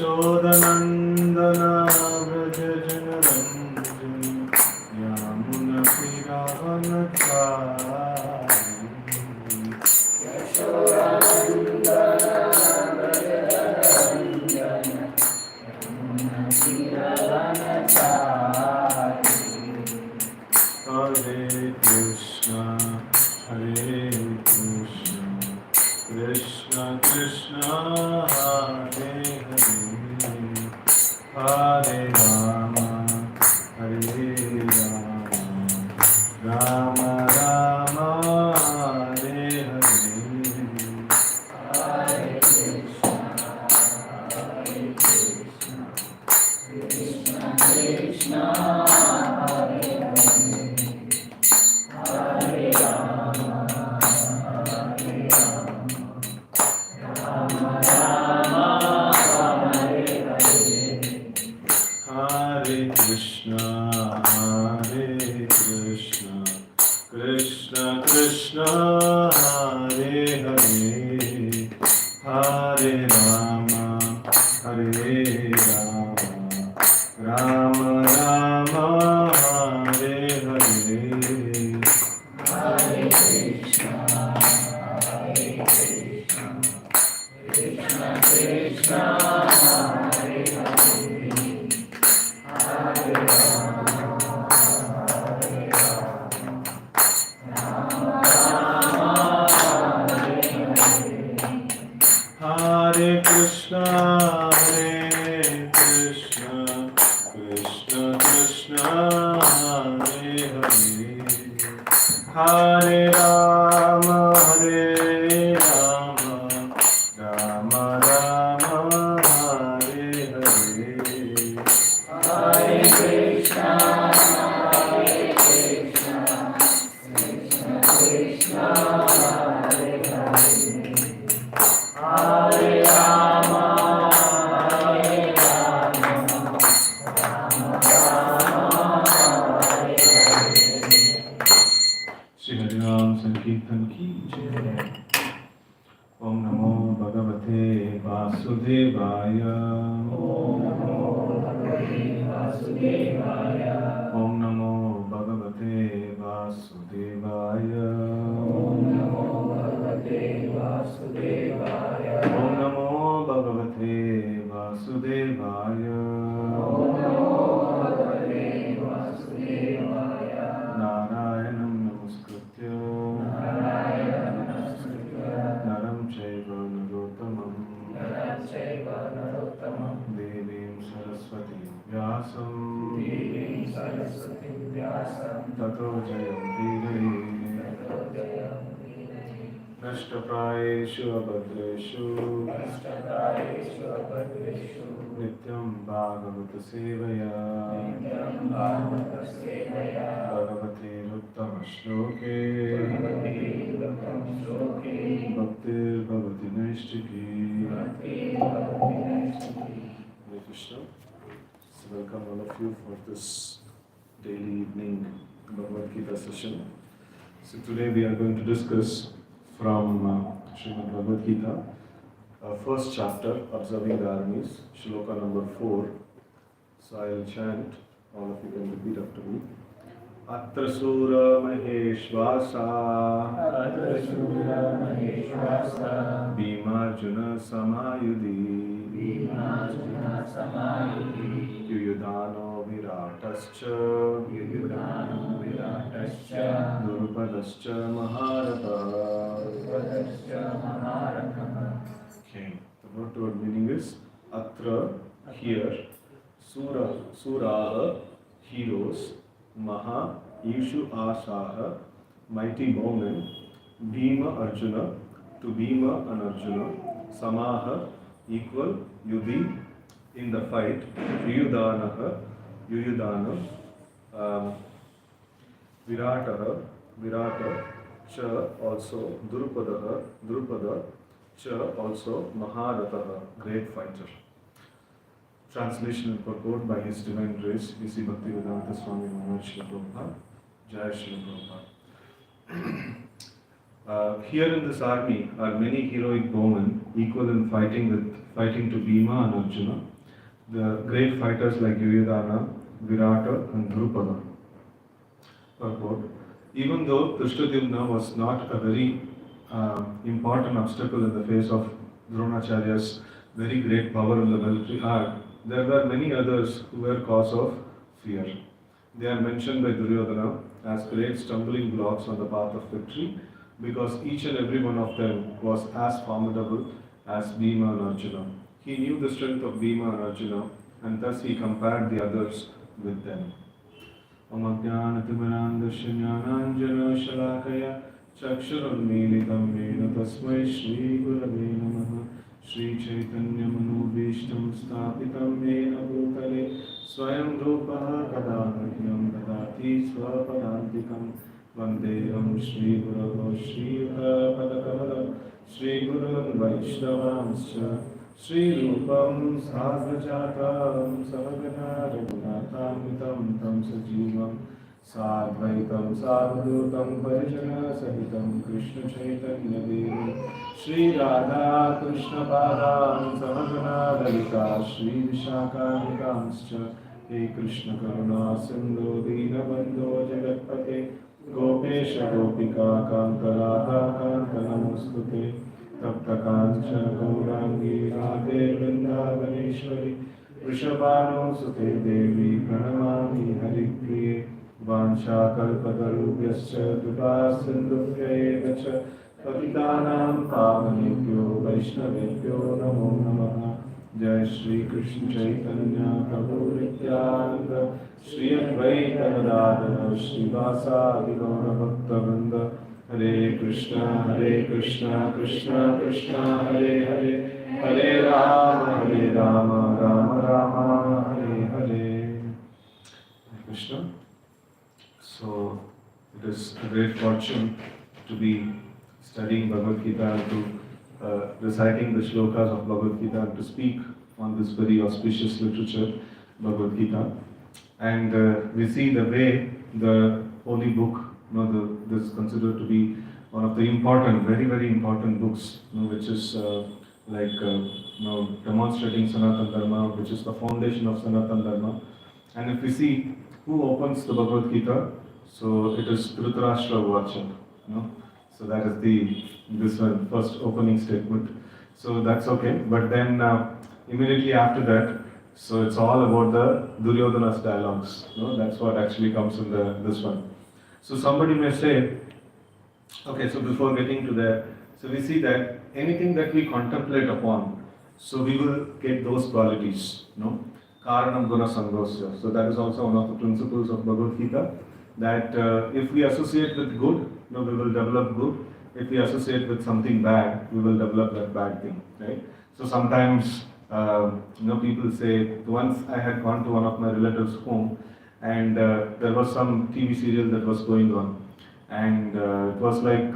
Yashodanandana Vraja Janaranjan Yamuna Piravanachari Yashodanandana Hare Krishna, Hare Krishna, Krishna Krishna, Hare Hare, Hare Rama, Hare Rama, Rama Rama, Hare Hare, Hare Krishna, Hare Krishna, Krishna Krishna, Hare Hare Rama, Hare Rama, Rama Rama, Hare Hare, Hare Krishna, Hare Krishna, Krishna Krishna, Hare Hare, Hare Rama, Hare Rama, Rama Rama, Hare Hare, Hare Krishna, Hare Krishna, Krishna Krishna, Hare Hare, Hare Rama, Hare Rama, Rama Rama, Hare Hare, Hare Krishna, Hare Krishna, Krishna Krishna, Hare Hare, Hare Rama, Hare Rama, Rama Rama, Hare Hare, Hare Krishna, Hare Krishna, Krishna Krishna, Hare Hare, Hare Rama, Hare Rama, Rama Rama, Hare Hare. Shri Hari Ram Sankirtan ki jai. Om Namo Bhagavate Vasudevaya. Om Namo Bhagavate Vasudevaya. Om Namo Bhagavate Vasudevaya. Om Namo Bhagavate Vasudevaya. Om Namo Bhagavate Vasudevaya. Om Namo Bhagavate Vasudevaya. Narayanam Namaskritya. Narayanam Namaskritya. Naram Chaiva Narottamam. Naram Chaiva Narottamam. Devim Saraswati Vyasam. Devim Saraswati Vyasam. Tato Jayam Tirei. Nashtaprayeshu abhadreshu Nityam Bhagavata Sevaya Bhagavati Uttama Shloke Bhaktir Bhavati Naishtiki. Hare Krishna. So welcome all of you for this daily evening Bhagavad Gita session. So today we are going to discuss from Srimad Bhagavad Gita, first chapter, Observing the Armies, shloka number 4. So I will chant, all of you can repeat after me. Atra Sura Maheshwasa Bhimarjuna Samayudhi Yuyudhano Viratascha Durupadascha Maharata. Okay, the word meaning is Atra, here, Suraha, heroes, Maha, Ishu Asaha, mighty bowmen, Bhima Arjuna, to Bhima and Arjuna, Samaha, equal, Yudhi, in the fight, Yuyudhana, Virata, Cha, also, Drupada, Cha, also, Maharataha, great fighter. Translation and purport by His Divine Grace, A.C. Bhaktivedanta Swami Maharaj Srila Prabhupada, Jai Srila Prabhupada. Here in this army are many heroic bowmen, equal in fighting to Bhima and Arjuna, the great fighters like Duryodhana, Virata and Drupada. Purport. Even though Drishtadyumna was not a very important obstacle in the face of Dronacharya's very great power in the military art, there were many others who were cause of fear. They are mentioned by Duryodhana as great stumbling blocks on the path of victory because each and every one of them was as formidable as Bhima and Arjuna. He knew the strength of Bhima and Arjuna and thus he compared the others with them. अमज्ञानतिमिरान्धस्य ज्ञानाञ्जनशलाकया चक्षुरुन्मीलितं येन तस्मै श्रीगुरवे नमः श्रीचैतन्यमनोभीष्टं स्थापितं येन भूतले स्वयं रूपः कदा मह्यं ददाति स्वपदान्तिकं वन्देऽहं श्रीगुरवो श्रीयुतपदकमलं श्रीगुरुन् वैष्णवांश्च श्रीरूपं साग्रजातं सहगना रघुनाथान्वितं तं सजीवं साद्वैतं सावधूतं परिजनसहितं कृष्णचैतन्यदेवं श्रीराधाकृष्णपादां सहगना ललिता श्रीविशाखान्वितांश्च हे कृष्णकरुणा सिन्धो दीनबन्धो जगत्पते गोपेश गोपिका कान्तराधाकान्त नमोऽस्तुते तप्त कांचन गौरांगी राधे वृंदावनेश्वरी वृषभानुसुते देवी प्रणमामि हरिप्रिये वाञ्छाकल्पतरुभ्यश्च कृपा सिन्धुभ्यैव च पतितानां पावनेभ्यो वैष्णवेभ्यो नमो नमः। जय श्री कृष्ण चैतन्य प्रभु नित्यानंद श्री अद्वैत गदाधर श्रीवासादि गौर भक्तवृंद हरे Krishna Krishna Krishna Hare Hare Hare Ram Ram Ram Hare Hare Krishna. So it is a great fortune to be studying Bhagavad Gita and to reciting the shlokas of Bhagavad Gita and to speak on this very auspicious literature, Bhagavad Gita. And we see the way the holy book, this is considered to be one of the important, very, very important books, which is demonstrating Sanatana Dharma, which is the foundation of Sanatana Dharma. And if we see who opens the Bhagavad Gita, so it is Dhritarashtra Vacha. So that is this one, first opening statement. So that's okay. But then immediately after that, so it's all about the Duryodhana's dialogues. That's what actually comes in this one. So somebody may say, okay, so before getting to that, so we see that anything that we contemplate upon, so we will get those qualities, Karanam Guna Sangosya. So that is also one of the principles of Bhagavad Gita, that if we associate with good, we will develop good. If we associate with something bad, we will develop that bad thing, right? So sometimes, people say, once I had gone to one of my relatives' home, and there was some TV serial that was going on, and it was like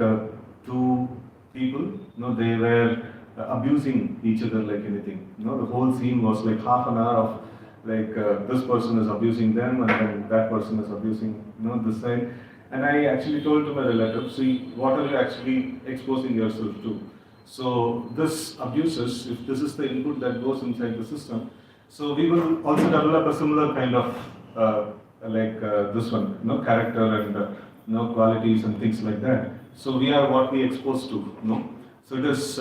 two people, they were abusing each other like anything. The whole scene was like half an hour of like this person is abusing them, and then that person is abusing this side. And I actually told to my relative, see, what are you actually exposing yourself to? So this abuses, if this is the input that goes inside the system, so we will also develop a similar kind of this one, character and qualities and things like that. So we are what we expose to, So it is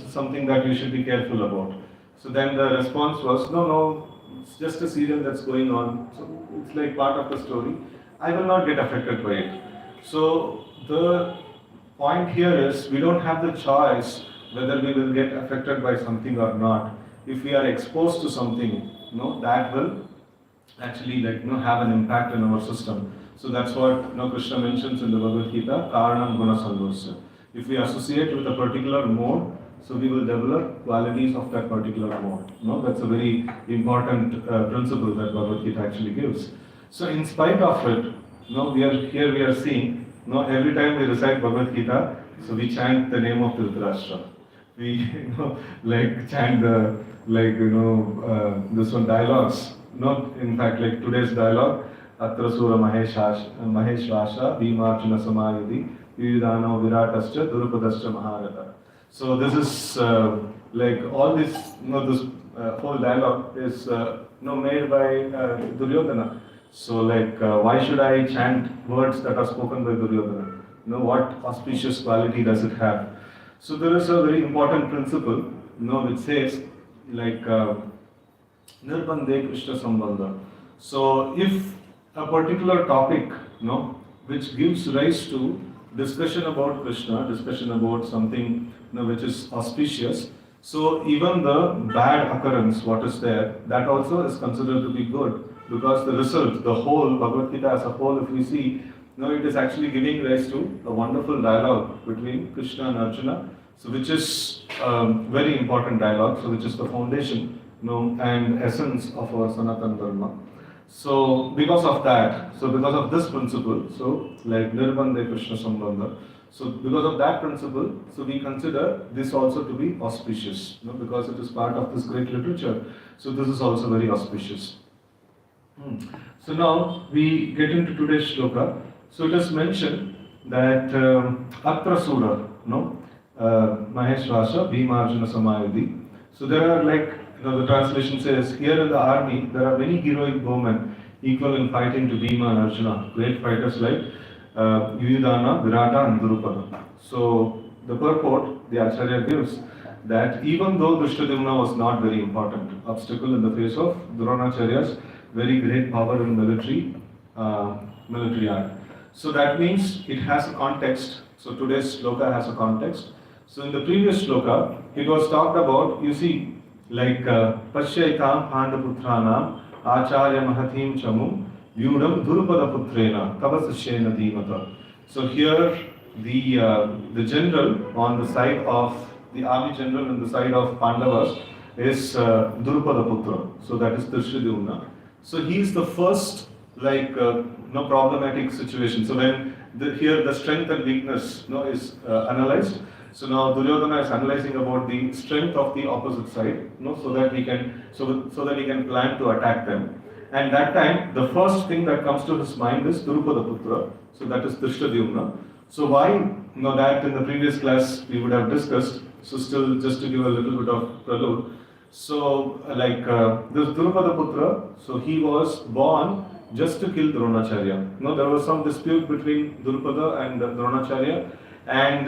something that we should be careful about. So then the response was, no, it's just a serial that's going on. So it's like part of the story. I will not get affected by it. So the point here is we don't have the choice whether we will get affected by something or not. If we are exposed to something, that will actually have an impact in our system. So that's what Krishna mentions in the Bhagavad Gita, Karanam Guna Sangosya. If we associate with a particular mode, so we will develop qualities of that particular mode. That's a very important principle that Bhagavad Gita actually gives. So in spite of it, we are seeing, every time we recite Bhagavad Gita, so we chant the name of Dhritarashtra. We chant the this one dialogues. In fact, like today's dialogue, Atra Sura Maheshwasha Bhimarjuna Samayudi Vividano Viratascha Durupadascha Maharata. So this is all this, this whole dialogue is made by Duryodhana. So like, why should I chant words that are spoken by Duryodhana? What auspicious quality does it have? So there is a very important principle, which says like Nirbandhe Krishna Sambandha. So if a particular topic, which gives rise to discussion about Krishna, discussion about something which is auspicious, so even the bad occurrence, what is there, that also is considered to be good, because the result, the whole Bhagavad Gita as a whole, if we see, it is actually giving rise to a wonderful dialogue between Krishna and Arjuna, so which is very important dialogue, so which is the foundation, and essence of our Sanatana Dharma. So because of that, so because of this principle, so like Nirbandhe Krishna Sambandha, so because of that principle, so we consider this also to be auspicious, because it is part of this great literature. So this is also very auspicious. So now we get into today's shloka. So it is mentioned that Atra Sura, Maheshwasa, Bhimarjuna Samayudhi. So there are like, the translation says, here in the army there are many heroic bowmen equal in fighting to Bhima and Arjuna, great fighters like Yudhana, Virata and Drupada. So the purport the Acharya gives that even though Drishtadyumna was not very important obstacle in the face of Dronacharya's very great power in military art. So that means it has a context. So today's shloka has a context. So in the previous shloka, it was talked about, you see, like Pashyaitam Pandaputranam Acharya Mahatim Chamum Vyudam Dhurupada Putrena Tavasashyena Dhimata. So here the general on the side of the army general on the side of Pandavas is Dhurupada Putra. So that is Drishtadyumna. So he is the first problematic situation. So when here the strength and weakness is analyzed. So now Duryodhana is analyzing about the strength of the opposite side, so that he can plan to attack them. And that time, the first thing that comes to his mind is Dhurupada Putra. So that is Drishtadyumna. So why? That in the previous class we would have discussed. So still, just to give a little bit of prelude. So this Dhurupada Putra. So he was born just to kill Dronacharya. There was some dispute between Dhurupada and Dronacharya. And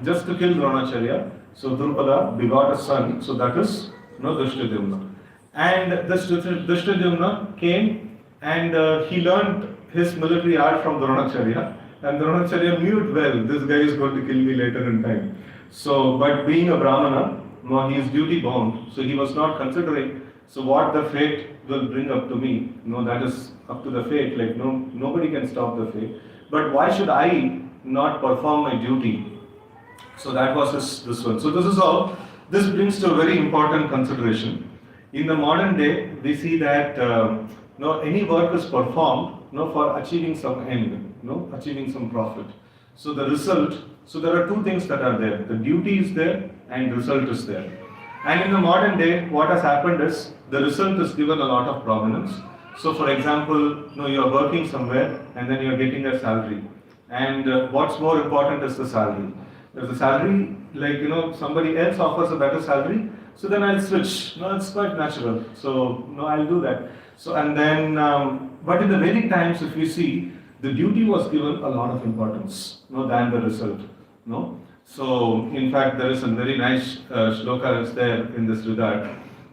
just to kill Dronacharya, so Drupada begot a son, so that is Drishtadyumna. And this Drishtadyumna came and he learned his military art from Dronacharya, and Dronacharya knew it well, this guy is going to kill me later in time. So, but being a Brahmana, he is duty bound, so he was not considering, so what the fate will bring up to me, that is up to the fate, like nobody can stop the fate. But why should I not perform my duty? So that was this one. So this is all. This brings to a very important consideration. In the modern day, we see that any work is performed for achieving some end, achieving some profit. So the result. So there are two things that are there. The duty is there and result is there. And in the modern day, what has happened is the result is given a lot of prominence. So for example, you are working somewhere and then you are getting a salary. And what's more important is the salary. If the salary, somebody else offers a better salary, so then I'll switch. It's quite natural. So I'll do that. So and then, but in the Vedic times, if you see, the duty was given a lot of importance, than the result. So in fact, there is a very nice shloka is there in this regard.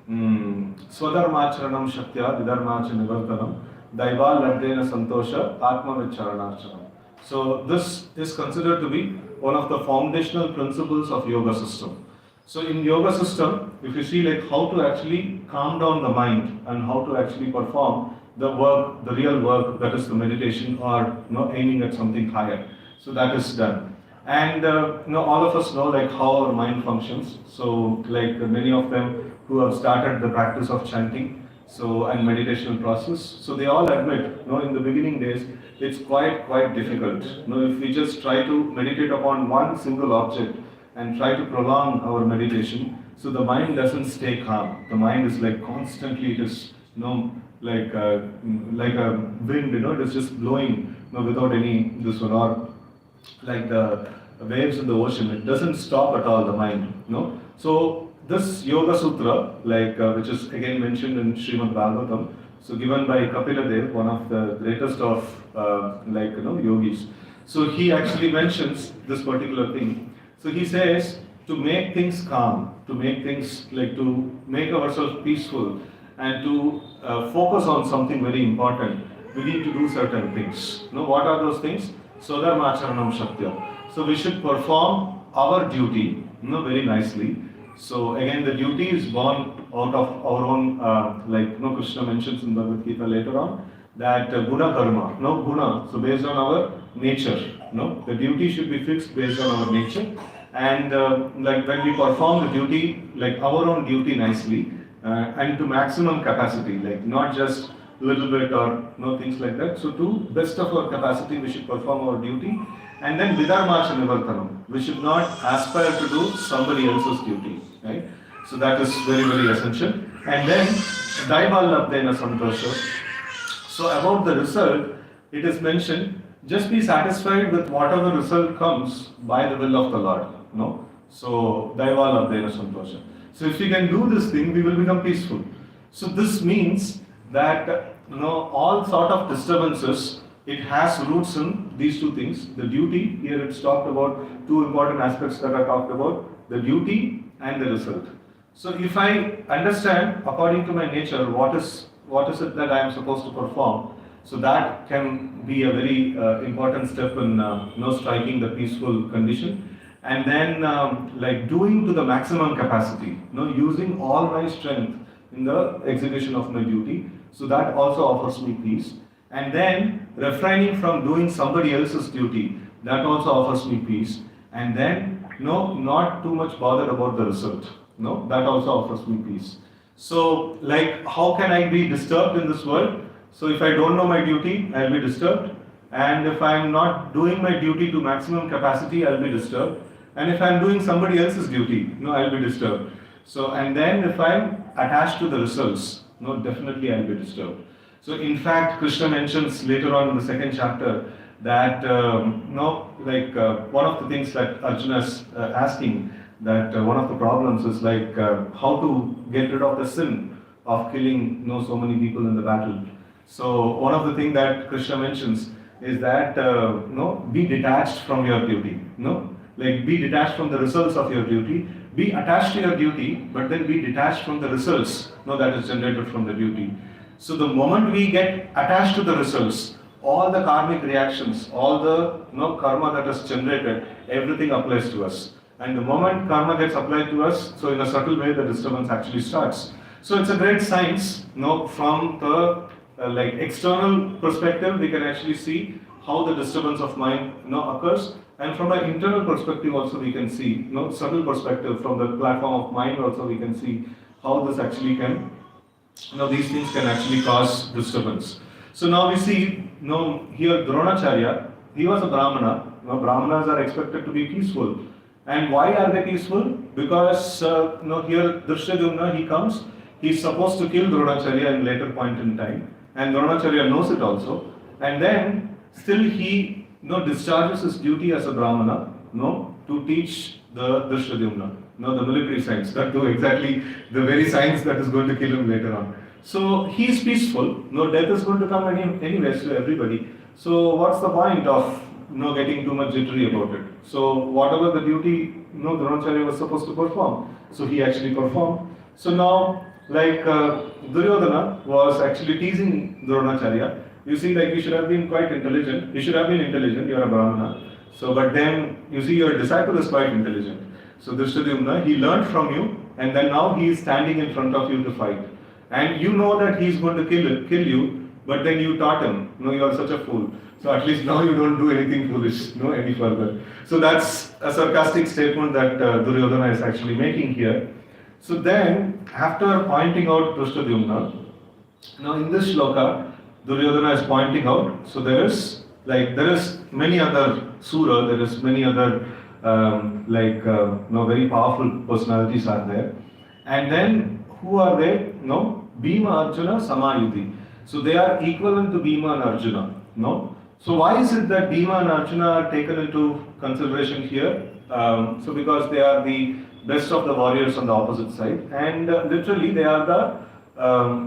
Swadharmacharanam shaktya vidharmacha nivartanam daiva labdena santosha atma vicharanarchanam. So this is considered to be one of the foundational principles of yoga system. So in yoga system, if you see how to actually calm down the mind and how to actually perform the work, the real work, that is the meditation or aiming at something higher. So that is done. And all of us know how our mind functions. So many of them who have started the practice of chanting, and meditation process. So they all admit, in the beginning days, it's quite difficult. If we just try to meditate upon one single object and try to prolong our meditation, so the mind doesn't stay calm. The mind is constantly, it is like a wind, it is just blowing without any this one, or like the waves in the ocean. It doesn't stop at all, the mind. So this Yoga Sutra, which is again mentioned in Srimad Bhagavatam, so given by Kapila Dev, one of the greatest of yogis. So he actually mentions this particular thing. So he says to make things calm, to make things to make ourselves peaceful, and to focus on something very important, we need to do certain things. What are those things? Sodharmacharanam Shaktya. So we should perform our duty, very nicely. So again, the duty is born out of our own, Krishna mentions in Bhagavad Gita later on, that guna karma, guna, so based on our nature, the duty should be fixed based on our nature, and when we perform the duty, our own duty nicely, and to maximum capacity, not just little bit or things like that. So to best of our capacity, we should perform our duty, and then vidharmacha nivartanam, we should not aspire to do somebody else's duty, right? So that is very, very essential. And then daivallabdena santosha. So about the result, it is mentioned, just be satisfied with whatever result comes by the will of the Lord. So daivallabdena santosha. So if we can do this thing, we will become peaceful. So this means that all sort of disturbances, it has roots in these two things. The duty, here it's talked about two important aspects that are talked about, the duty and the result. So if I understand according to my nature what is it that I am supposed to perform, so that can be a very important step in striking the peaceful condition. And then doing to the maximum capacity, using all my strength in the execution of my duty. So that also offers me peace. And then refraining from doing somebody else's duty, that also offers me peace. And then not too much bothered about the result. That also offers me peace. So how can I be disturbed in this world? So if I don't know my duty, I'll be disturbed. And if I'm not doing my duty to maximum capacity, I'll be disturbed. And if I'm doing somebody else's duty, I'll be disturbed. So, and then if I'm attached to the results, definitely I'll be disturbed. So in fact, Krishna mentions later on in the second chapter that, one of the things that Arjuna is asking, that one of the problems is how to get rid of the sin of killing so many people in the battle. So one of the things that Krishna mentions is that be detached from your duty. Be detached from the results of your duty. Be attached to your duty, but then be detached from the results that is generated from the duty. So the moment we get attached to the results, all the karmic reactions, all the karma that is generated, everything applies to us. And the moment karma gets applied to us, so in a subtle way the disturbance actually starts. So it's a great science. From the external perspective, we can actually see how the disturbance of mind occurs. And from an internal perspective also we can see, subtle perspective from the platform of mind also we can see how this actually can, these things can actually cause disturbance. So now we see, here Dronacharya, he was a Brahmana. Brahmanas are expected to be peaceful. And why are they peaceful? Because here Drishtadyumna, he comes, he's supposed to kill Dronacharya in later point in time. And Dronacharya knows it also. And then still he discharges his duty as a Brahmana, to teach the Drishtadyumna, the military science, that too exactly the very science that is going to kill him later on. So he is peaceful. Death is going to come anyways to everybody. So what's the point of getting too much jittery about it? So whatever the duty Dronacharya was supposed to perform, so he actually performed. So now Duryodhana was actually teasing Dronacharya. You see, you should have been quite intelligent. You should have been intelligent, you're a Brahmana. So, but then, you see, your disciple is quite intelligent. So, Drishtadyumna, he learned from you, and then now he is standing in front of you to fight. And you know that he is going to kill you, but then you taught him, you are such a fool. So, at least now you don't do anything foolish, any further. So, that's a sarcastic statement that Duryodhana is actually making here. So, then, after pointing out Drishtadyumna, in this shloka, Duryodhana is pointing out, so there is many other sura, there is many other very powerful personalities are there. And then who are they? Bhima, Arjuna, Samayuti. So they are equivalent to Bhima and Arjuna. So why is it that Bhima and Arjuna are taken into consideration here? So because they are the best of the warriors on the opposite side, and literally they are the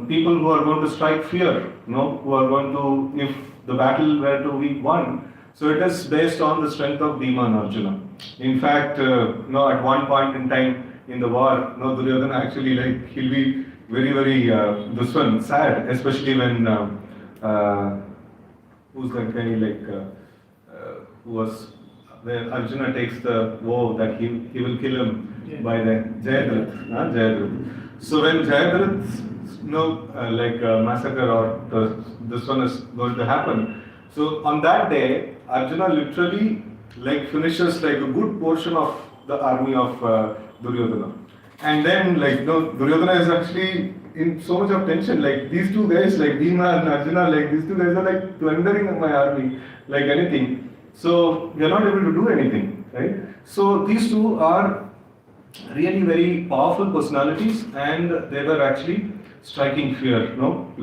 people who are going to strike fear, who are going to, if the battle were to be won. So it is based on the strength of Bhima and Arjuna. In fact, at one point in time in the war, Duryodhana actually, like, he'll be very, very this one sad, especially when who's that guy, like who was where Arjuna takes the vow that he will kill him by the Jayadratha. So when Jayadratha, massacre or this one is going to happen. So on that day, Arjuna literally like finishes like a good portion of the army of Duryodhana. And then Duryodhana is actually in so much of tension. Like these two guys, like Bhima and Arjuna, like these two guys are like plundering my army, like anything. So we are not able to do anything, right? So these two are really very powerful personalities, and they were actually striking fear, on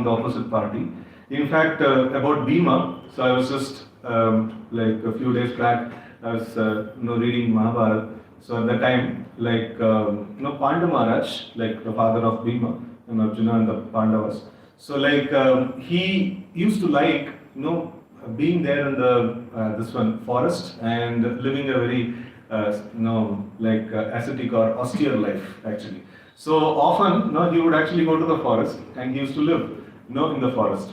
the opposite party. In fact, about Bhima, so I was just like a few days back, I was reading Mahabharata. So at that time, Pandu Maharaj, like the father of Bhima and Arjuna and the Pandavas. So he used to like being there in the this one forest and living a very ascetic or austere life actually. So often he would actually go to the forest and he used to live in the forest.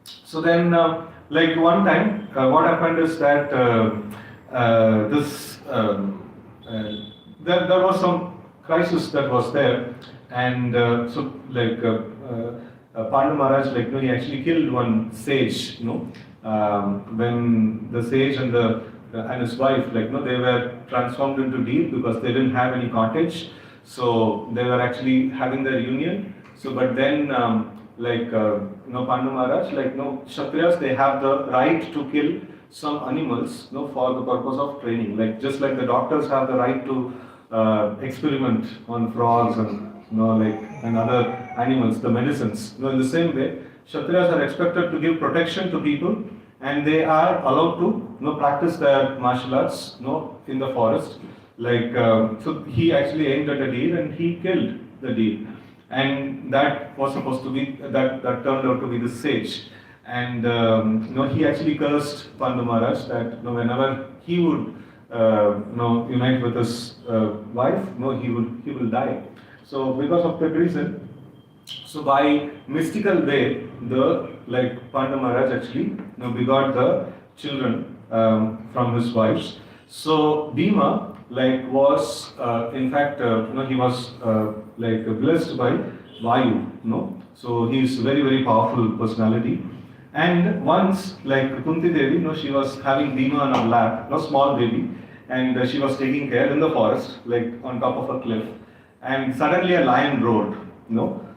So then one time what happened is that there was some crisis that was there, and Pandu Maharaj, he actually killed one sage, when the sage and his wife, they were transformed into deer because they didn't have any cottage, so they were actually having their union. So, but then, Pandu Maharaj, Kshatriyas, they have the right to kill some animals, for the purpose of training. Just like the doctors have the right to experiment on frogs and and other animals, the medicines. In the same way, Kshatriyas are expected to give protection to people, and they are allowed to practice their martial arts in the forest. So he actually aimed at a deer and he killed the deer, and that was supposed to be that turned out to be the sage. And he actually cursed Pandu Maharaj that whenever he would unite with his wife, he will die. So because of that reason, so by mystical way, the Pandu Maharaj actually begot the children from his wives. So Bhima was in fact he was blessed by Vayu. So he is very, very powerful personality. And once, Kunti Devi, she was having Bhima on her lap, small baby, and she was taking care in the forest, on top of a cliff. And suddenly a lion roared,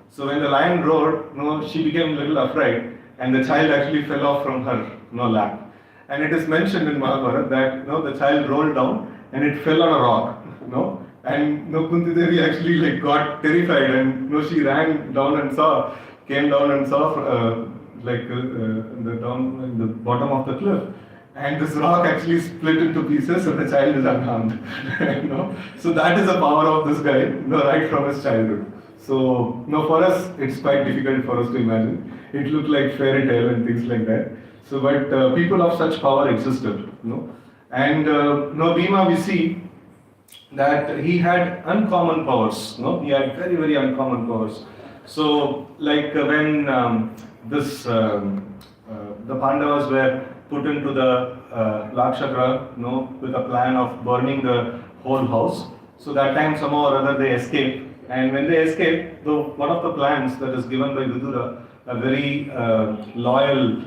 So when the lion roared, she became a little afraid, and the child actually fell off from her lap. And it is mentioned in Mahabharata that the child rolled down and it fell on a rock, And Kunti Devi actually got terrified, and she ran down and came down and saw in the bottom of the cliff, and this rock actually split into pieces and the child is unharmed. So that is the power of this guy, right from his childhood. So for us it's quite difficult for us to imagine. It looked like fairy tale and things like that. So but people of such power existed. And Bhima, we see that he had uncommon powers. He had very, very uncommon powers. So when the Pandavas were put into the Lakshagriha, with a plan of burning the whole house. So that time somehow or other they escaped, and when they escaped, one of the plans that is given by Vidura, a very loyal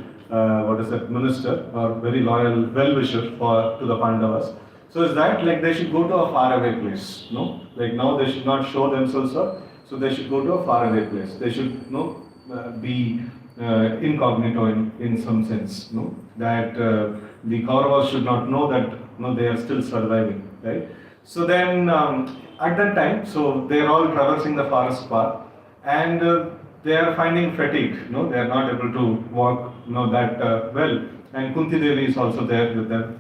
minister or very loyal well-wisher to the Pandavas. So is that they should go to a faraway place, now they should not show themselves up, so they should go to a faraway place. They should be incognito in some sense, that the Kauravas should not know that they are still surviving, right? So then at that time, so they are all traversing the forest path, and they are finding fatigue. They are not able to walk that well. and Kunti Devi is also there with them.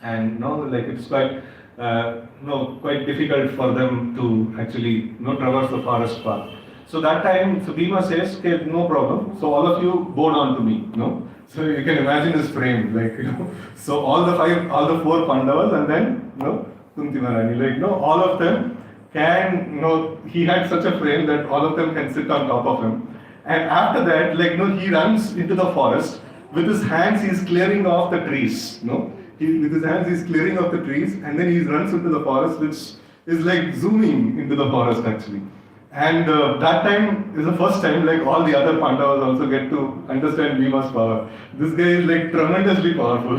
And like it's quite quite difficult for them to actually traverse the forest path. So that time, so Bhima says, okay, no problem. So all of you bow down to me. So you can imagine his frame, like So all the four Pandavas, and then Kunti Maharani, all of them can he had such a frame that all of them can sit on top of him. And after that, he runs into the forest. With his hands, he is clearing off the trees. With his hands, he is clearing off the trees, and then he runs into the forest, which is like zooming into the forest actually. And that time is the first time all the other Pandavas also get to understand Bhima's power. This guy is tremendously powerful.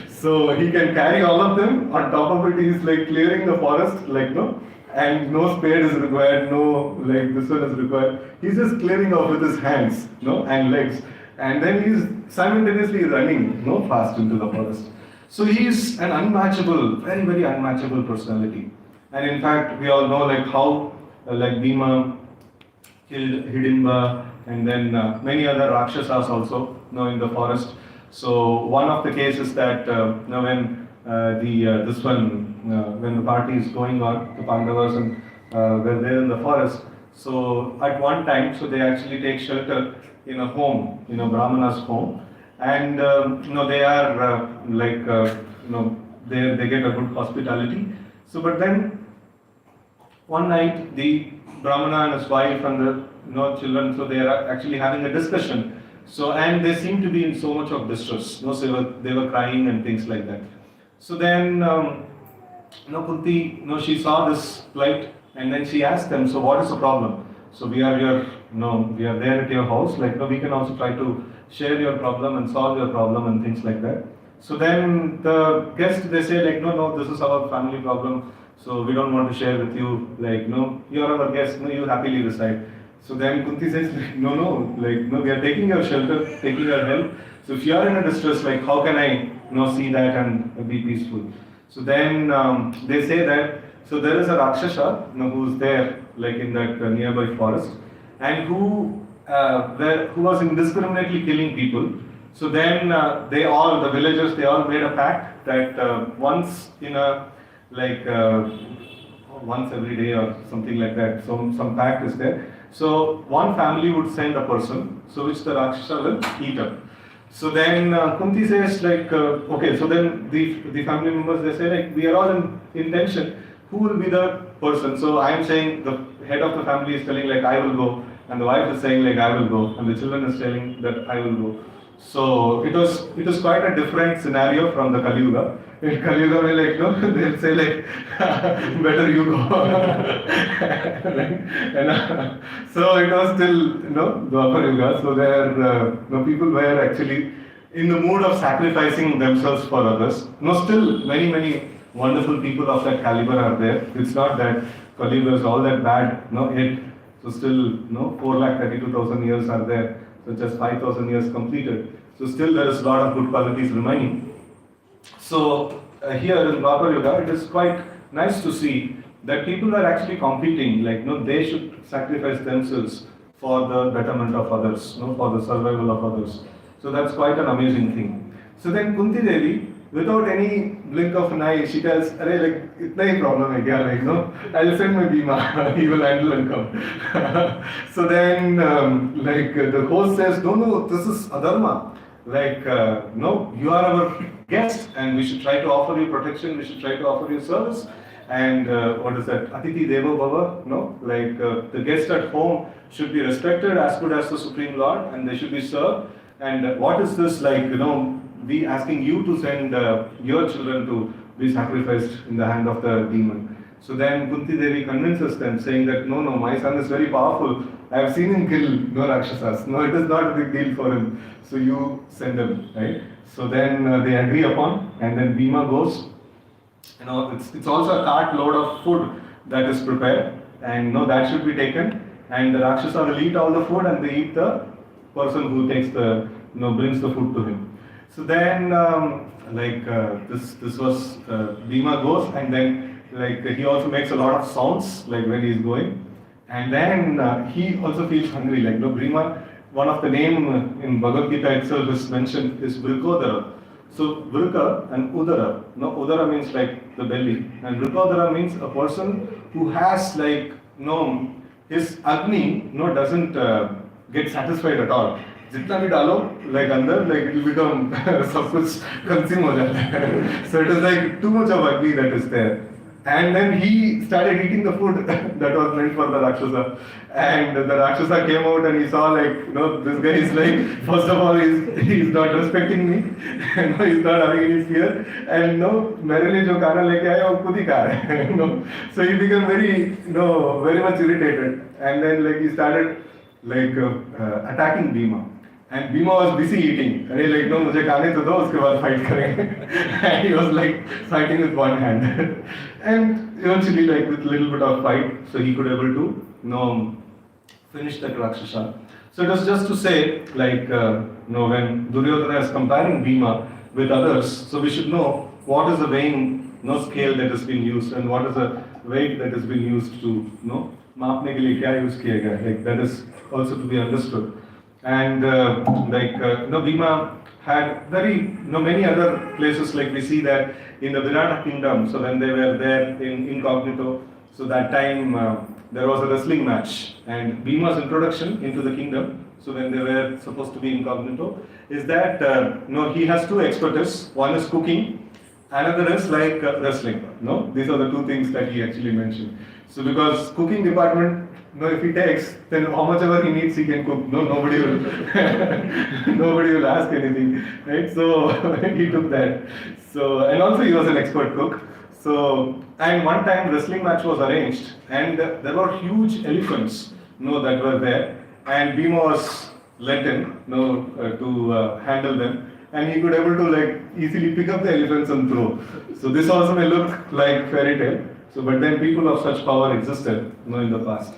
So he can carry all of them. On top of it, he is clearing the forest, and no spade is required, no this one is required. He's just clearing off with his hands, and legs. And then he's simultaneously running, fast into the forest. So he is an unmatchable, very, very unmatchable personality. And in fact, we all know how Bhima killed Hidimba, and then many other Rakshasas also in the forest. So one of the cases that when when the party is going on, the Pandavas and were there in the forest. So at one time, so they actually take shelter in a home, Brahmana's home, and they are they get a good hospitality. So but then one night the Brahmana and his wife and the children, so they are actually having a discussion. So and they seem to be in so much of distress. So they were crying and things like that. So then Kunti, she saw this plight, and then she asked them, so what is the problem? So we are here, we are there at your house, we can also try to share your problem and solve your problem and things like that. So then the guest, they say no, this is our family problem, so we don't want to share with you, you are our guest, you happily reside. So then Kunti says, no, we are taking your shelter, taking your help. So if you are in a distress, how can I see that and be peaceful? So then they say that, so there is a Rakshasa who is there in that nearby forest, and who was indiscriminately killing people. So then the villagers, they all made a pact that once in a once every day or something like that. So some pact is there. So one family would send a person, so which the Rakshasa will eat up. So then Kunti says okay, so then the family members, they say we are all in tension. Who will be the person? So I am saying the head of the family is telling I will go, and the wife is saying I will go, and the children is telling that I will go. So it was quite a different scenario from the Kali Yuga. In Kali Yuga, they'll say better you go. So it was still Dwapar Yuga. So there people were actually in the mood of sacrificing themselves for others. Still many wonderful people of that caliber are there. It's not that Kali Yuga is all that bad. Yet. So still 4,32,000 years are there. So just 5,000 years completed. So still there is a lot of good qualities remaining. So here in Dwapar Yuga, it is quite nice to see that people are actually competing. They should sacrifice themselves for the betterment of others, for the survival of others. So that's quite an amazing thing. So then Kunti Devi, without any blink of an eye, she tells, "Arey, itna hi problem hai kya? I'll send my Bhima. He will handle and come." So then, the host says, "No, this is adharma. No, you are our guest, and we should try to offer you protection. We should try to offer you service. And what is that? Atiti Devo Bhava. No, the guest at home should be respected as good as the Supreme Lord, and they should be served. And what is this we asking you to send your children to be sacrificed in the hand of the demon?" So then Kunti Devi convinces them, saying that no, my son is very powerful. I have seen him kill Rakshasas. No, it is not a big deal for him. So you send him, right? So then they agree upon, and then Bhima goes. It's also a cart load of food that is prepared, and that should be taken. And the Rakshasa will eat all the food, and they eat the person who takes brings the food to him. So then, this was Bhima goes, and then he also makes a lot of sounds when he is going, and then he also feels hungry. Bhima one of the name in Bhagavad Gita itself is mentioned is Vrikodara. So Vrika and Udara. No, Udara means like the belly, and Vrikodara means a person who has like no, his Agni doesn't get satisfied at all. जितना भी डालो like अंदर like it will become सब कुछ consume हो जाता है. So it is like too much of Agni that is there. And then he started eating the food that was meant for the Rakshasa. And the Rakshasa came out and he saw like, this guy is like, first of all, he's not respecting me. He's not having any fear. And merrily jo khana leke aaya, wo khud hi kha raha hai. So he became very, very much irritated. And then like he started like attacking Bhima. And Bhima was busy eating. And he like, no, mujhe khane to do, uske baad fight karenge. And he was like fighting with one hand. And eventually, like with a little bit of fight, so he could able to, finish that Rakshasa. So it was just to say, like, when Duryodhana is comparing Bhima with others, so we should know what is the weighing, scale that has been used, and what is the weight that has been used to, maapne ke liye kya use kiya gaya. Like that is also to be understood. And Bhima had very many other places, like we see that in the Virata kingdom. So when they were there in incognito, so that time there was a wrestling match, and Bhima's introduction into the kingdom. So when they were supposed to be incognito, is that he has two expertise. One is cooking, another is like wrestling. These are the two things that he actually mentioned. So because cooking department, if he takes, then how much ever he needs, he can cook. Nobody will, nobody will ask anything, right? So he took that. So and also he was an expert cook. So and one time wrestling match was arranged, and there were huge elephants, that were there, and Bhima was let in, to handle them, and he could able to like easily pick up the elephants and throw. So this also may look like fairy tale. So but then people of such power existed, in the past.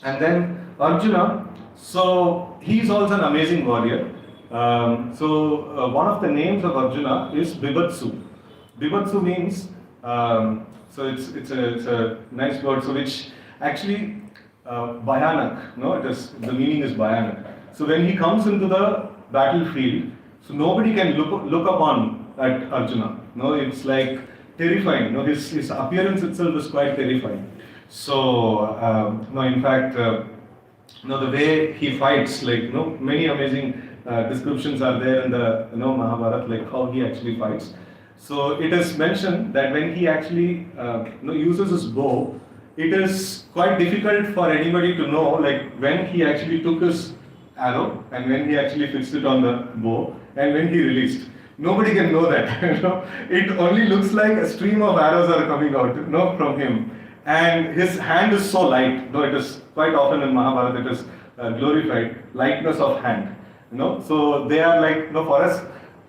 And then Arjuna, so he is also an amazing warrior. One of the names of Arjuna is Bibhatsu. Bibhatsu means, so it's a nice word, so which actually Bhayanak, it is, the meaning is Bhayanak. So when he comes into the battlefield, so nobody can look upon at Arjuna. It's like terrifying. His appearance itself is quite terrifying. So, in fact, the way he fights, like, many amazing descriptions are there in the, Mahabharata, like how he actually fights. So, it is mentioned that when he actually, uses his bow, it is quite difficult for anybody to know, like, when he actually took his arrow and when he actually fixed it on the bow and when he released. Nobody can know that. It only looks like a stream of arrows are coming out, from him. And his hand is so light. It is quite often in Mahabharata it is glorified, lightness of hand. So they are like, for us,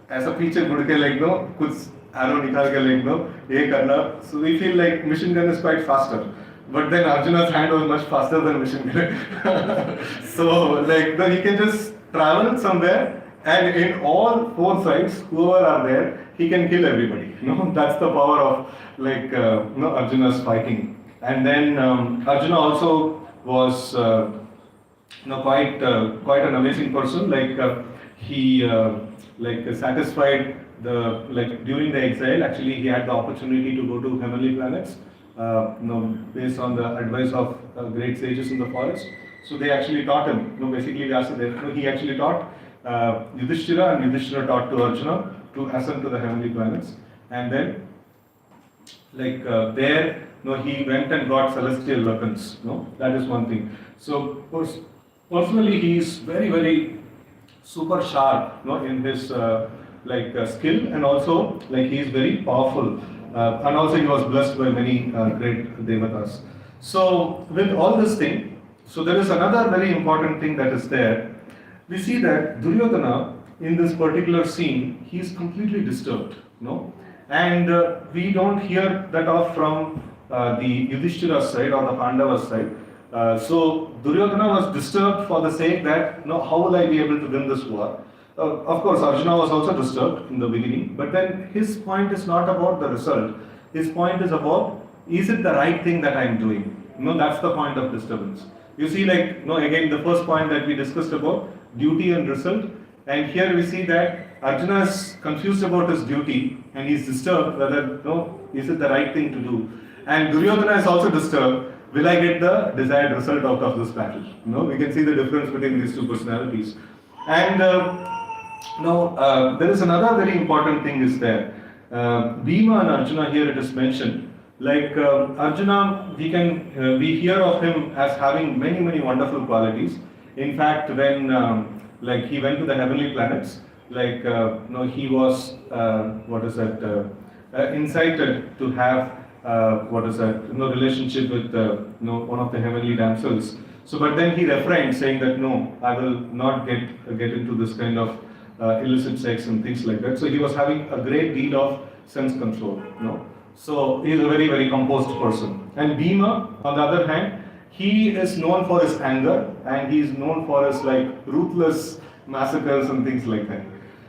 as a preacher, like, kuch arrow nikal ke like, ye karna. So we feel like machine gun is quite faster. But then Arjuna's hand was much faster than machine gun. So like, he can just travel somewhere, and in all four sides, whoever are there, he can kill everybody. That's the power of like Arjuna's fighting. And then Arjuna also was quite an amazing person. Like he satisfied the during the exile. Actually, he had the opportunity to go to heavenly planets. Based on the advice of great sages in the forest. So they actually taught him. Basically, he actually taught Yudhishthira, and Yudhishthira taught to Arjuna to ascend to the heavenly planets. And then, there, he went and got celestial weapons. That is one thing. So, personally, he is very, very super sharp. In his skill, and also he is very powerful. And also, he was blessed by many great devatas. So, with all this thing, so there is another very important thing that is there. We see that Duryodhana, in this particular scene, he is completely disturbed. And we don't hear that off from the Yudhishthira side or the Pandava side. So Duryodhana was disturbed for the sake that, how will I be able to win this war? Of course, Arjuna was also disturbed in the beginning, but then his point is not about the result. His point is about, is it the right thing that I am doing? That's the point of disturbance. You see, like, again, the first point that we discussed about duty and result, and here we see that Arjuna is confused about his duty and he's disturbed whether, is it the right thing to do? And Duryodhana is also disturbed. Will I get the desired result out of this battle? We can see the difference between these two personalities. And there is another very important thing is there. Bhima and Arjuna, here it is mentioned. Like Arjuna, we hear of him as having many, many wonderful qualities. In fact, when like he went to the heavenly planets, like he was incited to have relationship with one of the heavenly damsels. So, but then he refrained, saying that no, I will not get into this kind of illicit sex and things like that. So he was having a great deal of sense control. So he is a very, very composed person. And Bhima, on the other hand, he is known for his anger and he is known for his like ruthless massacres and things like that.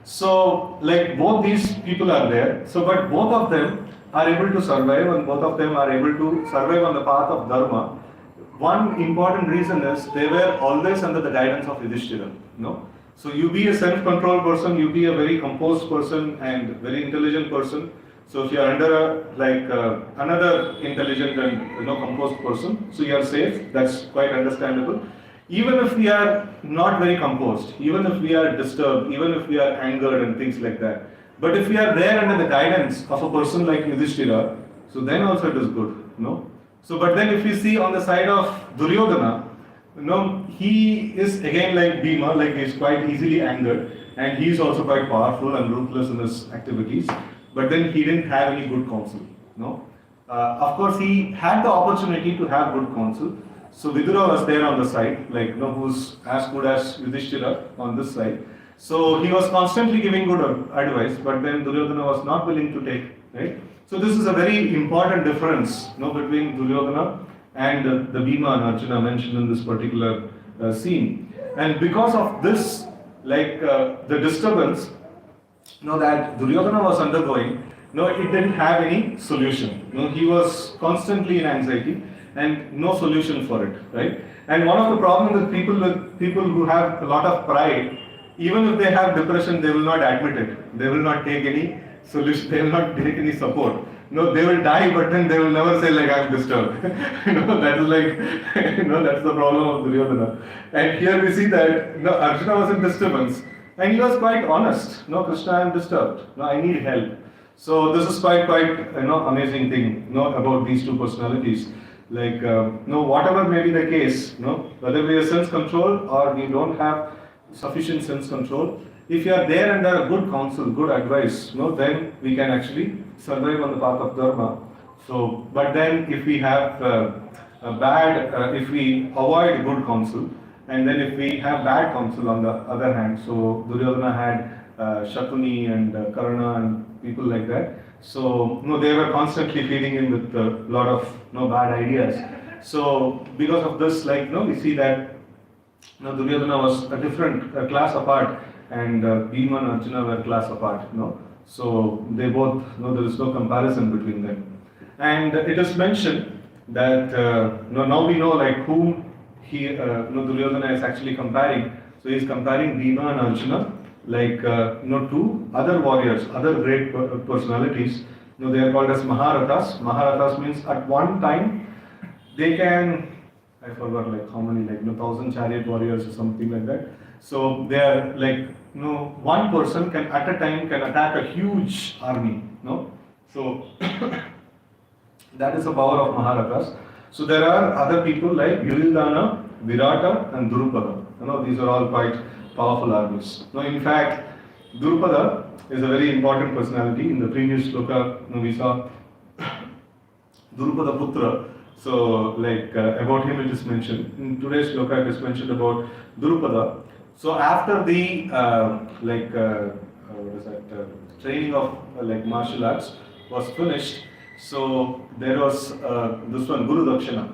So like both these people are there. So but both of them are able to survive and both of them are able to survive on the path of dharma. One important reason is they were always under the guidance of Yudhishthira. So you be a self-controlled person, you be a very composed person and very intelligent person. So if you are under another intelligent and composed person, so you are safe. That's quite understandable. Even if we are not very composed, even if we are disturbed, even if we are angered and things like that, but if we are there under the guidance of a person like Yudhishthira, so then also it is good. So but then if we see on the side of Duryodhana, he is again like Bhima, like he is quite easily angered and he is also quite powerful and ruthless in his activities. But then he didn't have any good counsel. Of course, he had the opportunity to have good counsel. So Vidura was there on the side, like who's as good as Yudhishthira on this side. So he was constantly giving good advice, but then Duryodhana was not willing to take. Right. So this is a very important difference, between Duryodhana and the Bhima and Arjuna mentioned in this particular scene. And because of this, like the disturbance, that Duryodhana was undergoing, it didn't have any solution. He was constantly in anxiety and no solution for it, right? And one of the problems with people who have a lot of pride, even if they have depression, they will not admit it. They will not take any solution. They will not take any support. They will die, but then they will never say like I'm disturbed. That is like, that's the problem of Duryodhana. And here we see that Arjuna was in disturbance. And he was quite honest. Krishna, I am disturbed. I need help. So this is quite amazing thing. About these two personalities. Like whatever may be the case. Whether we are sense control or we don't have sufficient sense control. If you are there under a good counsel, good advice, then we can actually survive on the path of dharma. So, but then if we have if we avoid good counsel. And then if we have bad counsel on the other hand, so Duryodhana had Shakuni and Karna and people like that. So they were constantly feeding him with a lot of bad ideas. So because of this, we see that Duryodhana was a different class apart, and Bhima and Arjuna were class apart. So they both there is no comparison between them. And it is mentioned that now we know whom Duryodhana is actually comparing. So he is comparing Bhima and Arjuna to other warriors, other great personalities. They are called as Maharathas. Maharathas means at one time they can, I forgot how many, 1,000 chariot warriors or something like that. So they are one person can at a time can attack a huge army. So that is the power of Maharathas. So there are other people like Yuridhana, Virata and Drupada. These are all quite powerful armies. In fact, Drupada is a very important personality. In the previous sloka, we saw Drupada Putra. So about him it is mentioned. In today's sloka it is mentioned about Drupada. So after the training of martial arts was finished, so there was this one, Guru Dakshina,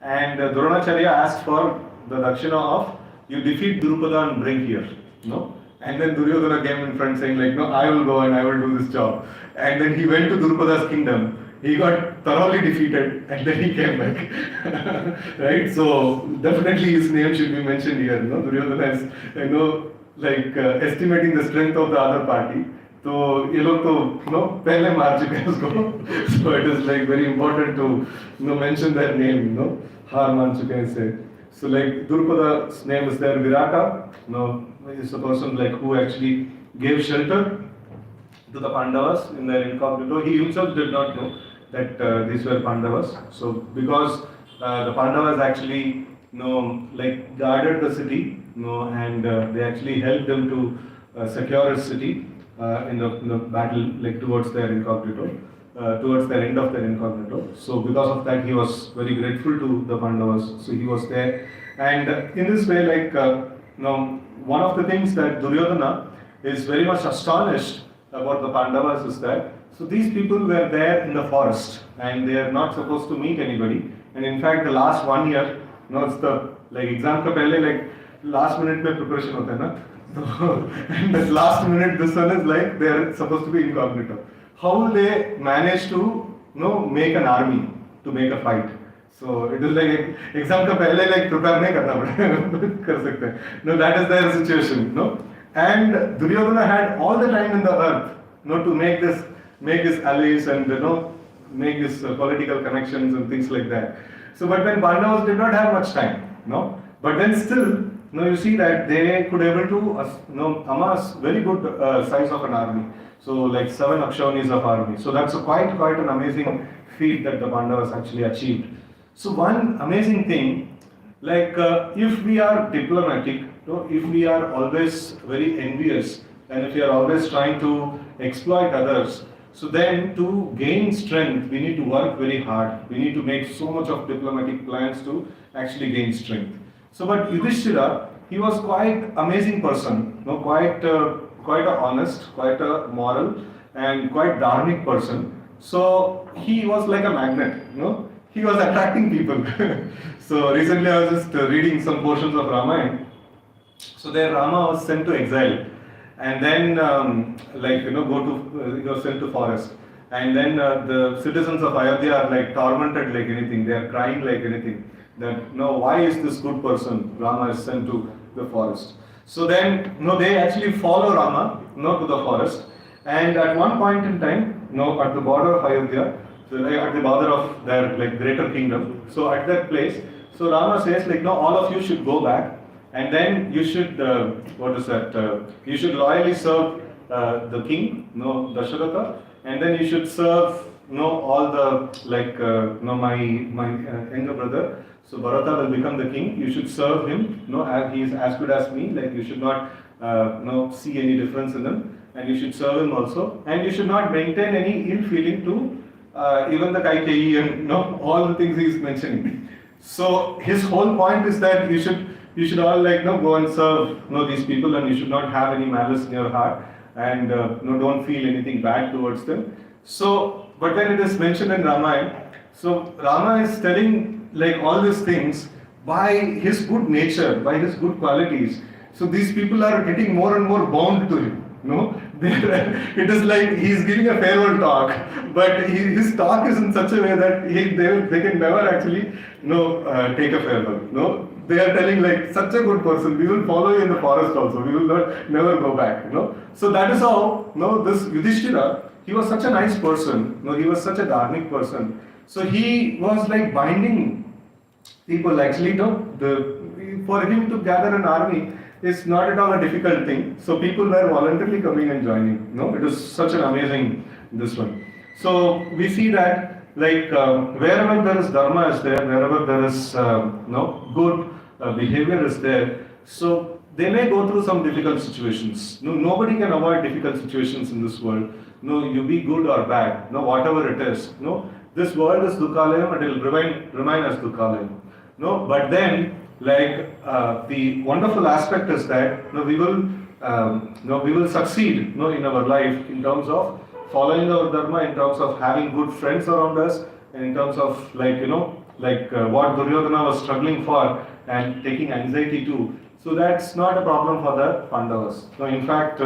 and Dronacharya asked for the Dakshina of, you defeat Drupada and bring here, and then Duryodhana came in front saying I will go and I will do this job. And then he went to Drupada's kingdom. he got thoroughly defeated and then he came back. Right? So definitely his name should be mentioned here. No? Duryodhana is, estimating the strength of the other party. तो ये लोग तो पहले मार चुके हैं उसको. So it is like very important to mention their name. हार मान चुके हैं इसे. So like Drupada name is there. Virata is the person like who actually gave shelter to the Pandavas in their incognito. He himself did not know that these were Pandavas. So because the Pandavas actually guarded the city, and they actually helped them to secure his city in the battle, like towards their incognito, towards the end of their incognito. So because of that, he was very grateful to the Pandavas. So he was there, and in this way, one of the things that Duryodhana is very much astonished about the Pandavas is that so these people were there in the forest and they are not supposed to meet anybody. And in fact, the last 1 year, it's the exam ka pehle last minute mein preparation hota hai na. So, and the last minute, this one is like they are supposed to be incognito. How will they manage to make an army to make a fight? So it is like exam ka pehle prepare nahi karna padega. Kar sakte hain. No, that is their situation. And Duryodhana had all the time in the earth, to make his allies and make his political connections and things like that. So, but when Pandavas did not have much time, but then still, you see that they could able to amass very good size of an army. So, like 7 Akshaunis of army. So that's quite an amazing feat that the Pandavas actually achieved. So one amazing thing, if we are diplomatic, if we are always very envious and if we are always trying to exploit others, so then to gain strength, we need to work very hard. We need to make so much of diplomatic plans to actually gain strength. So, but Yudhishthira, he was quite amazing person, quite a honest, quite a moral, and quite dharmic person. So he was like a magnet, he was attracting people. So recently I was just reading some portions of Ramayana. So there Rama was sent to exile, and then he was sent to forest, and then the citizens of Ayodhya are tormented like anything. They are crying like anything. That why is this good person Rama is sent to the forest? So then they actually follow Rama to the forest, and at one point in time, at the border of Ayodhya, so at the border of their greater kingdom. So at that place, so Rama says all of you should go back. And then you should, you should loyally serve the king, Dasharatha, and then you should serve, all the, my younger brother. So Bharata will become the king. You should serve him, he is as good as me. You should not, see any difference in him, and you should serve him also. And you should not maintain any ill feeling to even the Kaikeyi and all the things he is mentioning. So his whole point is that you should all go and serve these people, and you should not have any malice in your heart, and don't feel anything bad towards them. So, but when it is mentioned in Ramayana, so Rama is telling all these things by his good nature, by his good qualities. So these people are getting more and more bound to him. It is like he is giving a farewell talk, but his talk is in such a way that they can never actually take a farewell. They are telling such a good person, we will follow you in the forest also, we will never go back. So that is how this Yudhishthira, he was such a nice person, he was such a dharmic person. So he was binding people actually. For him to gather an army is not at all a difficult thing. So people were voluntarily coming and joining. It is such an amazing this one. So we see that wherever there is dharma is there, wherever there is good behavior is there. So they may go through some difficult situations. Nobody can avoid difficult situations in this world. You be good or bad. Whatever it is. This world is dukhalayam and it will remain as dukhalayam. But then the wonderful aspect is that we will succeed in our life in terms of following our dharma, in terms of having good friends around us, and in terms of what Duryodhana was struggling for and taking anxiety to. So that's not a problem for the Pandavas. In fact,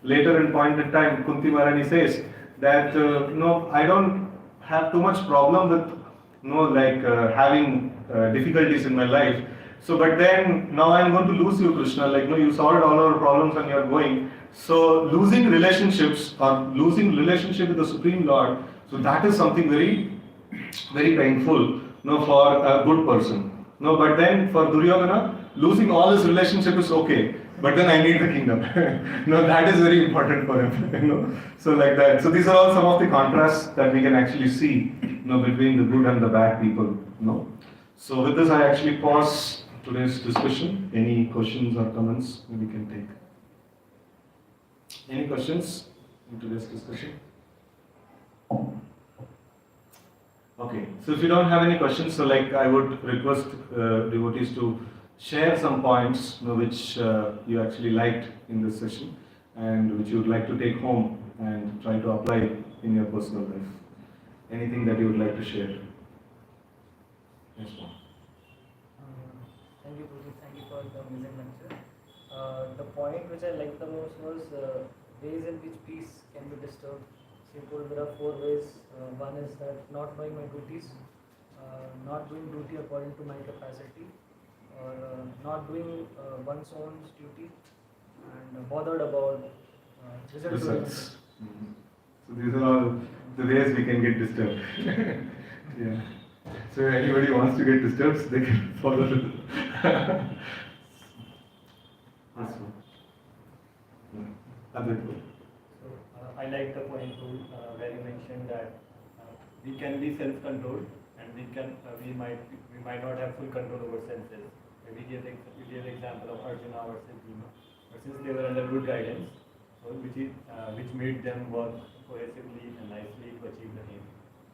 later in point in time, Kunti Maharani says that I don't have too much problem with, having difficulties in my life. So, but then now I'm going to lose you, Krishna. Like, you solved all our problems and you're going. So, losing relationships or losing relationship with the Supreme Lord, so that is something very, very painful, for a good person. No, but then for Duryodhana, losing all his relationship is okay. But then I need the kingdom. No, that is very important for him. So like that. So these are all some of the contrasts that we can actually see, between the good and the bad people. So with this, I actually pause today's discussion. Any questions or comments we can take? Any questions in today's discussion? Okay, so if you don't have any questions, so like I would request devotees to share some points which you actually liked in this session and which you would like to take home and try to apply in your personal life. Anything that you would like to share? Yes, ma'am. Thank you, Prabhuji. Thank you for the amazing lecture. The point which I liked the most was ways in which peace can be disturbed. So you told there are 4 ways. One is that not knowing my duties, not doing duty according to my capacity, or not doing one's own duty, and bothered about results. So these are all the ways we can get disturbed. Yeah. So anybody wants to get disturbed, they can follow it. So I like the point too, where you mentioned that we can be self-controlled and we might not have full control over senses. We gave the example of Arjuna versus Bhima, but since they were under good guidance, so which made them work cohesively and nicely to achieve the aim.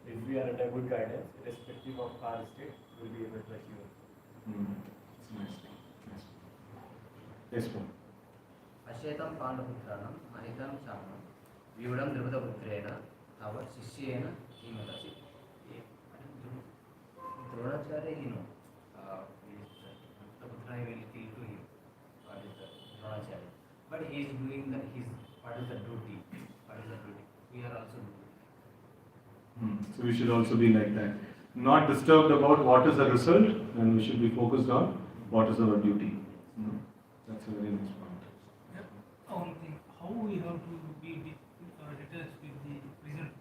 If we are under good guidance, irrespective of our state, we will be able to achieve it. It's nice. Yes, ma'am. अशेतं पाण्डपुत्राणां महितं चामं व्यूढं द्रुपदपुत्रेण तव शिष्येन किमदसि Dronacharya, Putra will kill to him. What is the Dronacharya? But he is doing what is the duty? We are also doing. So we should also be like that. Not disturbed about what is the result, and we should be focused on what is our duty. That's a very nice point. One thing, how we have to be detached with the result,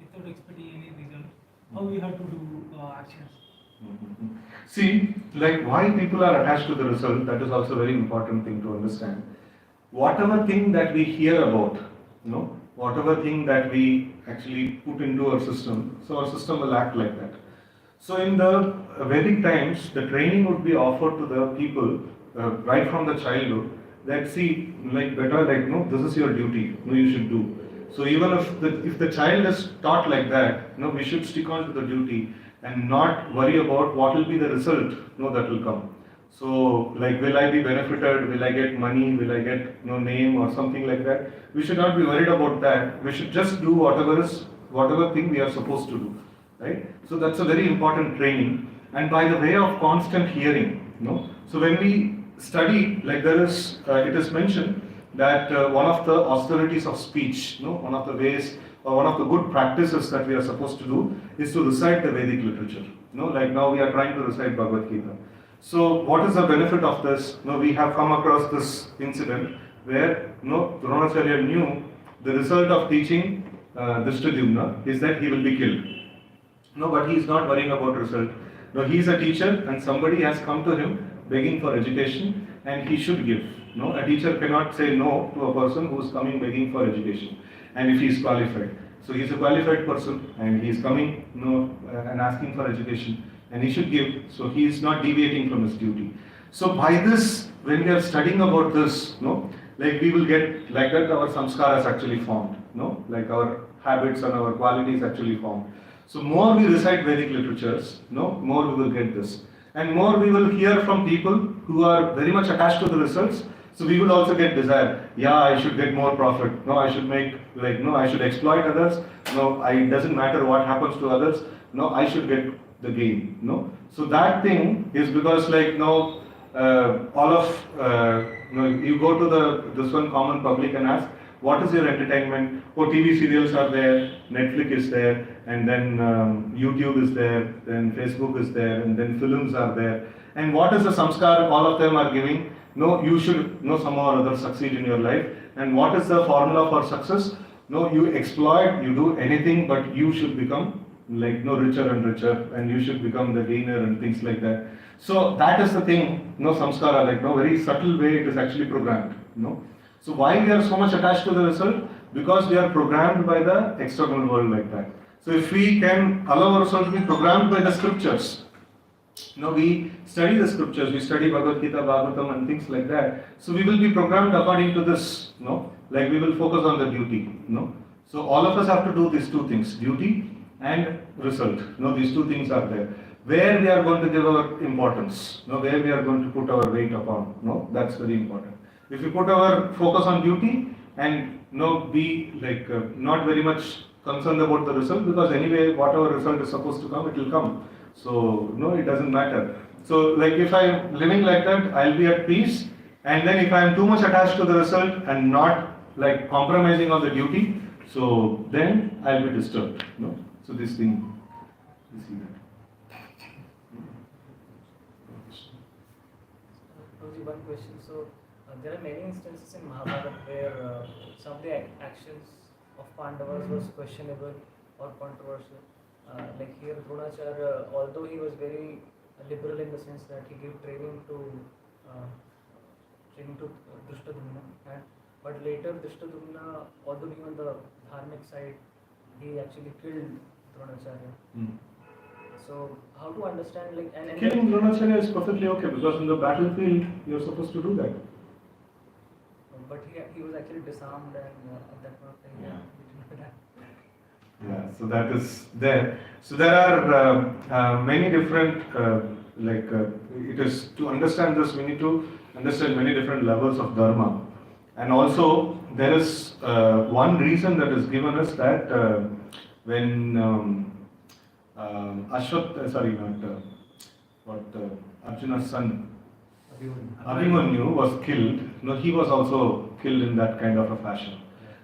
without expecting any result. How we have to do actions. See, like why people are attached to the result, that is also a very important thing to understand. Whatever thing that we hear about, whatever thing that we actually put into our system, so our system will act like that. So in the Vedic times, the training would be offered to the people right from the childhood that see, this is your duty, you should do. So even if the child is taught like that, we should stick on to the duty and not worry about what will be the result, that will come. So like, will I be benefited? Will I get money? Will I get name or something like that? We should not be worried about that. We should just do whatever thing we are supposed to do, right? So that's a very important training. And by the way of constant hearing, So when we study, like it is mentioned that one of the austerities of speech, one of the ways or one of the good practices that we are supposed to do is to recite the Vedic literature. Like now we are trying to recite Bhagavad Gita. So what is the benefit of this? We have come across this incident where Dronacharya knew the result of teaching Drishtadyumna is that he will be killed. But he is not worrying about result. He is a teacher and somebody has come to him begging for education and he should give. A teacher cannot say no to a person who is coming begging for education, and if he is qualified. So he is a qualified person and he is coming and asking for education and he should give, so he is not deviating from his duty. So by this, when we are studying about this, like we will get, like that our samskaras actually formed, like our habits and our qualities actually formed. So more we recite Vedic literatures, more we will get this. And more we will hear from people who are very much attached to the results. So we will also get desire. Yeah, I should get more profit. I should I should exploit others. It doesn't matter what happens to others. I should get the gain. So that thing is because all of you go to this one common public and ask, what is your entertainment? Oh, TV serials are there, Netflix is there, and then YouTube is there, then Facebook is there, and then films are there. And what is the samskar all of them are giving? No, you should somehow or other succeed in your life. And what is the formula for success? No, you exploit, you do anything, but you should become like richer and richer, and you should become the gainer and things like that. So that is the thing, samskara, like very subtle way it is actually programmed. So why we are so much attached to the result? Because we are programmed by the external world like that. So if we can allow ourselves to be programmed by the scriptures, we study the scriptures, we study Bhagavad Gita, Bhagavatam and things like that. So we will be programmed according to this, like we will focus on the duty, So all of us have to do these two things, duty and result. These two things are there. Where we are going to give our importance, where we are going to put our weight upon, that's very important. If we put our focus on duty and be like not very much concerned about the result, because anyway whatever result is supposed to come, it will come. So it doesn't matter. So like if I'm living like that, I'll be at peace. And then if I'm too much attached to the result and not like compromising on the duty, so then I'll be disturbed. So this thing, you see that. Only one question. So there are many instances in Mahabharata where some of the actions of Pandavas was questionable or controversial. Like here, Dronacharya, although he was very liberal in the sense that he gave training to Drishtadumna, but later Drishtadumna, although being on the dharmic side, he actually killed Dronacharya. So how to understand and killing Dronacharya is perfectly okay, because in the battlefield you're supposed to do that. But he was actually disarmed, and at that point of time, Yeah. we didn't know that. Yeah, so that is there. So there are many different, it is to understand this, we need to understand many different levels of dharma. And also, there is one reason that is given us that when Arjuna's son Abhimanyu was killed, he was also killed in that kind of a fashion.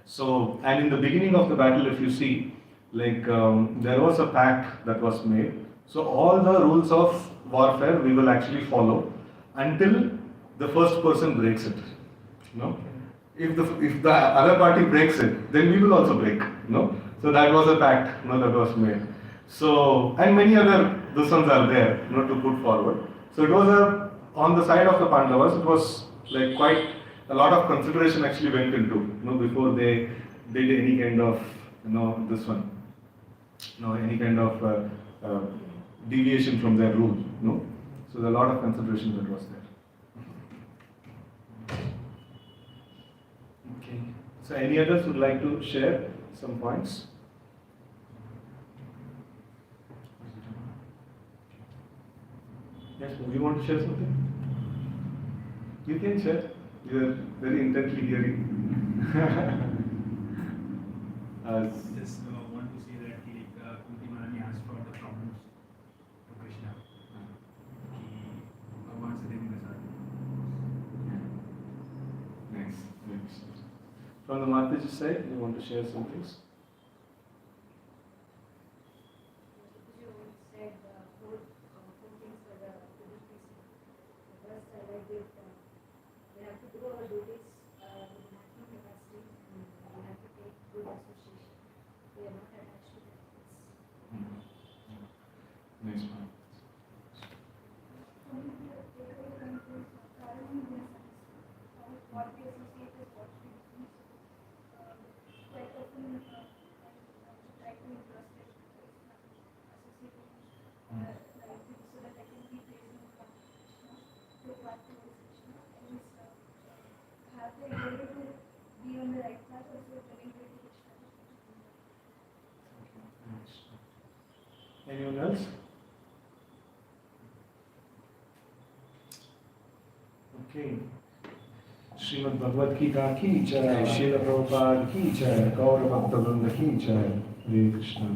So, and in the beginning of the battle, if you see, there was a pact that was made. So all the rules of warfare we will actually follow until the first person breaks it. If the other party breaks it, then we will also break. So that was a pact that was made. So, and many other reasons are there to put forward. So it was on the side of the Pandavas, it was like quite a lot of consideration actually went into before they did any kind of this one, any kind of deviation from their rule. So there are a lot of consideration that was there. Okay. So any others would like to share some points? Yes, do you want to share something? You can share. You are very intently hearing. Just want to say that Kunti Maharani asked for the problems to Krishna. भगवान से देने के साथ. Nice. From the Mataji side, you want to share some things? Nice one. Anyone else? Okay. Srimad Bhagavad Gita ki jai, Srila Prabhupada ki jai, Gaura Bhakta Vrinda ki jai, Hare Krishna.